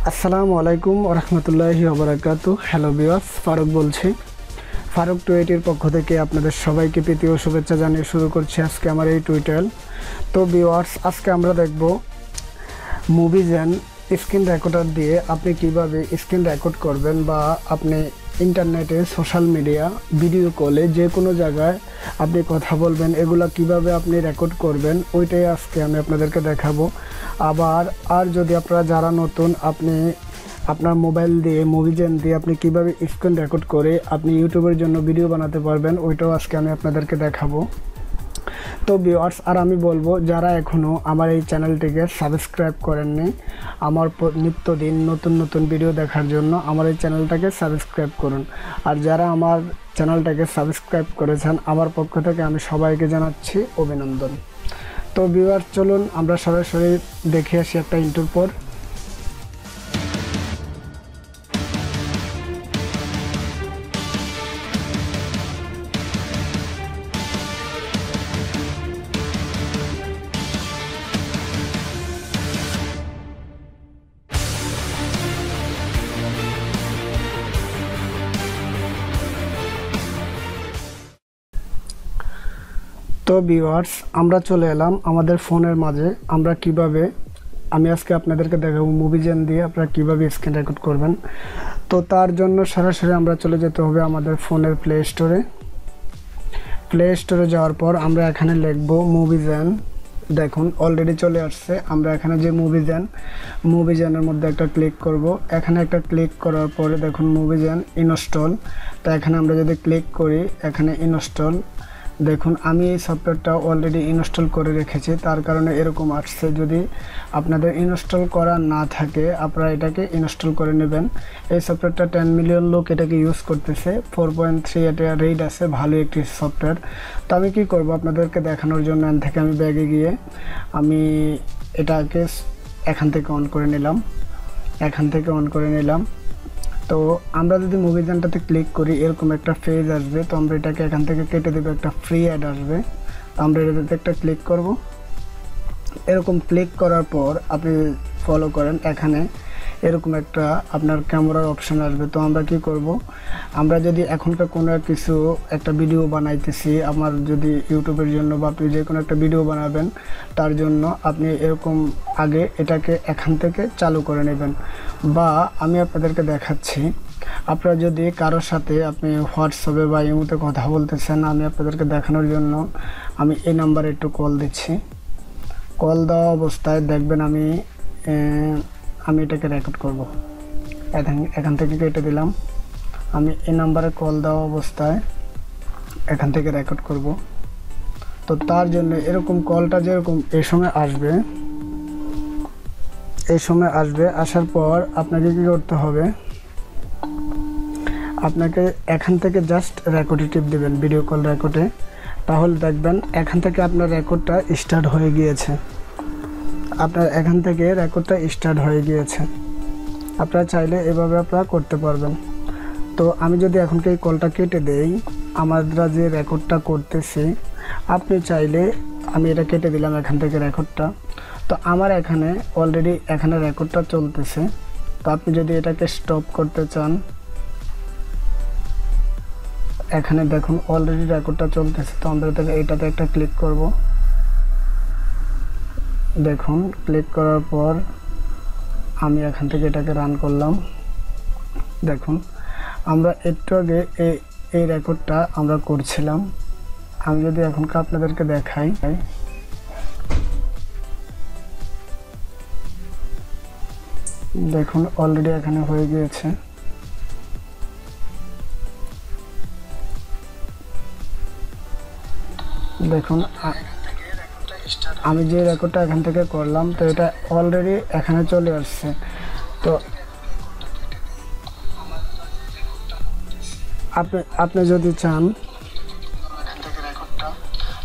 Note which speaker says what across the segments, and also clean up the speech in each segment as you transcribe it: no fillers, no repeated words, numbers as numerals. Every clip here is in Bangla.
Speaker 1: আসসালামু আলাইকুম ওরহমতুল্লাহি ওবারাকাতু। হ্যালো ভিউয়ার্স, ফারুক বলছি। ফারুক টুইটের পক্ষ থেকে আপনাদের সবাইকে প্রীতি ও শুভেচ্ছা জানিয়ে শুরু করছি আজকে আমার এই টুইটার। তো ভিউয়ার্স, আজকে আমরা দেখব মুভিজেন স্ক্রিন রেকর্ডার দিয়ে আপনি কিভাবে স্ক্রিন রেকর্ড করবেন, বা আপনি ইন্টারনেটে সোশ্যাল মিডিয়া ভিডিও কলে যে কোনো জায়গায় আপনি কথা বলবেন, এগুলো কিভাবে আপনি রেকর্ড করবেন ওইটাই আজকে আমি আপনাদেরকে দেখাবো। আর যদি আপনারা যারা নতুন, আপনি আপনার মোবাইল দিয়ে মুভিজেন দিয়ে আপনি কিভাবে স্ক্রিন রেকর্ড করে আপনি ইউটিউবের জন্য ভিডিও বানাতে পারবেন ওইটাও আজকে আমি আপনাদেরকে দেখাবো। তো ভিউয়ার্স, আর আমি বলবো যারা এখনও আমার এই চ্যানেলটিকে সাবস্ক্রাইব করেননি, আমার নিত্যদিন নতুন নতুন ভিডিও দেখার জন্য আমার এই চ্যানেলটাকে সাবস্ক্রাইব করুন। আর যারা আমার চ্যানেলটাকে সাবস্ক্রাইব করেছেন, আমার পক্ষ থেকে আমি সবাইকে জানাচ্ছি অভিনন্দন। তো ভিউয়ার্স, চলুন আমরা সরাসরি দেখে আসি একটা ইন্ট্রোর পর। তো ভিউয়ার্স, আমরা চলে এলাম আমাদের ফোনের মাঝে। আমি আজকে আপনাদেরকে দেখাবো মুভিজেন দিয়ে আপনারা কীভাবে স্ক্রিন রেকর্ড করবেন। তো তার জন্য সরাসরি আমরা চলে যেতে হবে আমাদের ফোনের প্লে স্টোরে যাওয়ার পর আমরা এখানে লিখব মুভিজেন। দেখুন অলরেডি চলে আসছে। আমরা এখানে যে মুভিজেনের মধ্যে একটা ক্লিক করব। এখানে একটা ক্লিক করার পরে দেখুন মুভিজেন ইনস্টল। তো এখানে আমরা যদি ক্লিক করি, এখানে ইনস্টল, দেখুন আমি এই সফটওয়্যারটা অলরেডি ইনস্টল করে রেখেছি, তার কারণে এরকম আসছে। যদি আপনাদের ইনস্টল করা না থাকে আপনারা এটাকে ইনস্টল করে নেবেন। এই সফটওয়্যারটা 10 মিলিয়ন লোক এটাকে ইউজ করতেছে, 4.3 এটা রেট আছে, ভালো একটি সফটওয়্যার। তো আমি কি করব আপনাদেরকে দেখানোর জন্য এখান থেকে আমি ব্যাগে গিয়ে আমি এটাকে এখান থেকে অন করে নিলাম। তো আমরা যদি মুভিজেনটাতে ক্লিক করি এরকম একটা পেজ আসবে। তো আমরা এটাকে এখান থেকে কেটে দেবো, একটা ফ্রি অ্যাড আসবে। তো আমরা এটাতে একটা ক্লিক করব। এরকম ক্লিক করার পর আপনি ফলো করেন, এখানে এরকম একটা আপনার ক্যামেরার অপশান আসবে। তো আমরা কি করব, আমরা যদি এখনকার কোনো একটা ভিডিও বানাইতেছি, আমার যদি ইউটিউবের জন্য বা আপনি যে কোনো একটা ভিডিও বানাবেন, তার জন্য আপনি এরকম আগে এটাকে এখান থেকে চালু করে নেবেন। বা আমি আপনাদেরকে দেখাচ্ছি, আপনারা যদি কারোর সাথে আপনি হোয়াটসঅ্যাপে বা ইমোতে কথা বলতেছেন, আমি আপনাদেরকে দেখানোর জন্য আমি এই নাম্বারে একটু কল দিচ্ছি। কল দেওয়া অবস্থায় দেখবেন আমি এটাকে রেকর্ড করব। এখান থেকে কেটে দিলাম। আমি এই নাম্বারে কল দেওয়া অবস্থায় এখান থেকে রেকর্ড করব। তো তার জন্য এরকম কলটা যেরকম এই সময় আসবে, আসার পর আপনাকে কি করতে হবে, আপনাকে এখান থেকে জাস্ট রেকর্ডে টিপ দেবেন, ভিডিও কল রেকর্ডে। তাহলে দেখবেন এখান থেকে আপনার রেকর্ডটা স্টার্ট হয়ে গিয়েছে। আপনারা চাইলে এভাবে আপনারা করতে পারবেন। তো আমি যদি এখনকে এই কলটা কেটে দেই, আমরা যে রেকর্ডটা করতেছি, আপনি চাইলে আমি এটা কেটে দিলাম এখান থেকে রেকর্ডটা। তো আমার এখানে অলরেডি রেকর্ডটা চলতেছে। তো আপনি যদি এটাকে স্টপ করতে চান, এখানে দেখুন অলরেডি রেকর্ডটা চলতেছে। তো আমরা এটাতে একটা ক্লিক করব। দেখুন ক্লিক করার পর আমি এখান থেকে এটাকে রান করলাম। দেখুন আমরা একটু আগে এই রেকর্ডটা আমরা করছিলাম। আমি যদি এখনকার আপনাদেরকে দেখাই, দেখুন অলরেডি এখানে হয়ে গিয়েছে। দেখুন আমি যে রেকর্ডটা এখান থেকে করলাম, তো এটা অলরেডি এখানে চলে আসছে। তো আপনি যদি চান,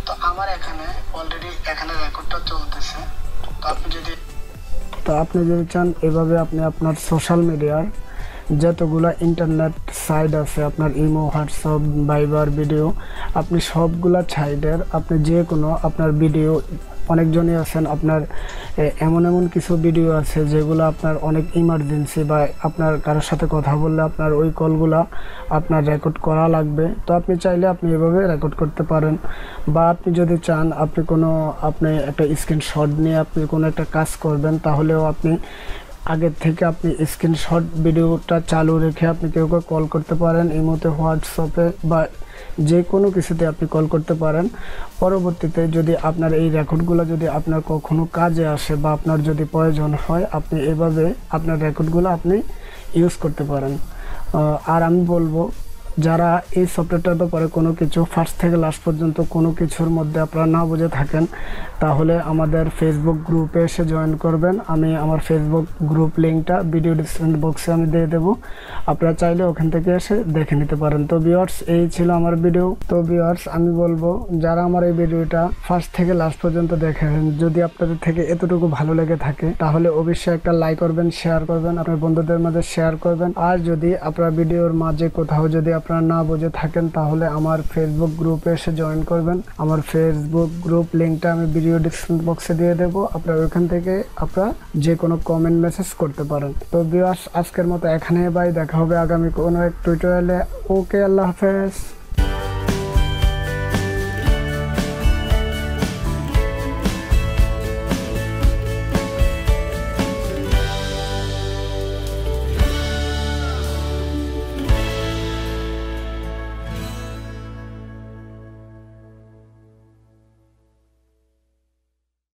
Speaker 1: তো আমার এখানে অলরেডি রেকর্ডটা চলতেছে। তো আপনি যদি চান এভাবে আপনি আপনার সোশ্যাল মিডিয়ার যতগুলা ইন্টারনেট সাইট আছে, আপনার ইমো, হোয়াটসঅ্যাপ, ভাইবার ভিডিও, আপনি সবগুলা সাইটের আপনি যে কোনো আপনার ভিডিও অনেকজনই আছেন আপনার এমন এমন কিছু ভিডিও আছে যেগুলো আপনার অনেক ইমার্জেন্সি, বা আপনার কারোর সাথে কথা বললে আপনার ওই কলগুলা আপনার রেকর্ড করা লাগবে। তো আপনি চাইলে আপনি এভাবে রেকর্ড করতে পারেন, বা আপনি যদি চান আপনি একটা স্ক্রিনশট নিয়ে আপনি কোনো একটা কাজ করবেন, তাহলেও আপনি আগের থেকে আপনি স্ক্রিনশট ভিডিওটা চালু রেখে আপনি কেউ কল করতে পারেন, ইমোতে, হোয়াটসঅ্যাপে বা যে কোনো কিছুতে আপনি কল করতে পারেন। পরবর্তীতে যদি আপনার এই রেকর্ডগুলো যদি আপনার কখনো কাজে আসে বা আপনার যদি প্রয়োজন হয়, আপনি এভাবে আপনার রেকর্ডগুলো আপনি ইউজ করতে পারেন। আর আমি বলবো, যারা এই সফটওয়্যারটার ব্যাপারে কোনো কিছু ফার্স্ট থেকে লাস্ট পর্যন্ত কোনো কিছুর মধ্যে আপনারা না বুঝে থাকেন, তাহলে আমাদের ফেসবুক গ্রুপে এসে জয়েন করবেন। আমি আমার ফেসবুক গ্রুপ লিঙ্কটা ভিডিও ডিসক্রিপশন বক্সে আমি দিয়ে দেবো, আপনারা চাইলে ওখান থেকে এসে দেখে নিতে পারেন। তো ভিউয়ার্স, এই ছিল আমার ভিডিও। তো ভিউয়ার্স, আমি বলবো যারা আমার এই ভিডিওটা ফার্স্ট থেকে লাস্ট পর্যন্ত দেখেন, যদি আপনাদের থেকে এতটুকু ভালো লেগে থাকে তাহলে অবশ্যই একটা লাইক করবেন, শেয়ার করবেন, আপনার বন্ধুদের মাঝে শেয়ার করবেন। আর যদি আপনার ভিডিওর মাঝে কোথাও যদি আপনারা না বুঝে থাকেন, তাহলে আমার ফেসবুক গ্রুপে এসে জয়েন করবেন। আমার ফেসবুক গ্রুপ লিঙ্কটা আমি ভিডিও ডিসক্রিপশন বক্সে দিয়ে দেবো, আপনারা ওইখান থেকে আপনারা যে কোনো কমেন্ট মেসেজ করতে পারেন। তো ভিউয়ার্স, আজকের মতো এখানে বাই, দেখা হবে আগামী কোনো এক টিউটোরিয়ালে। ওকে, আল্লাহ হাফেজ।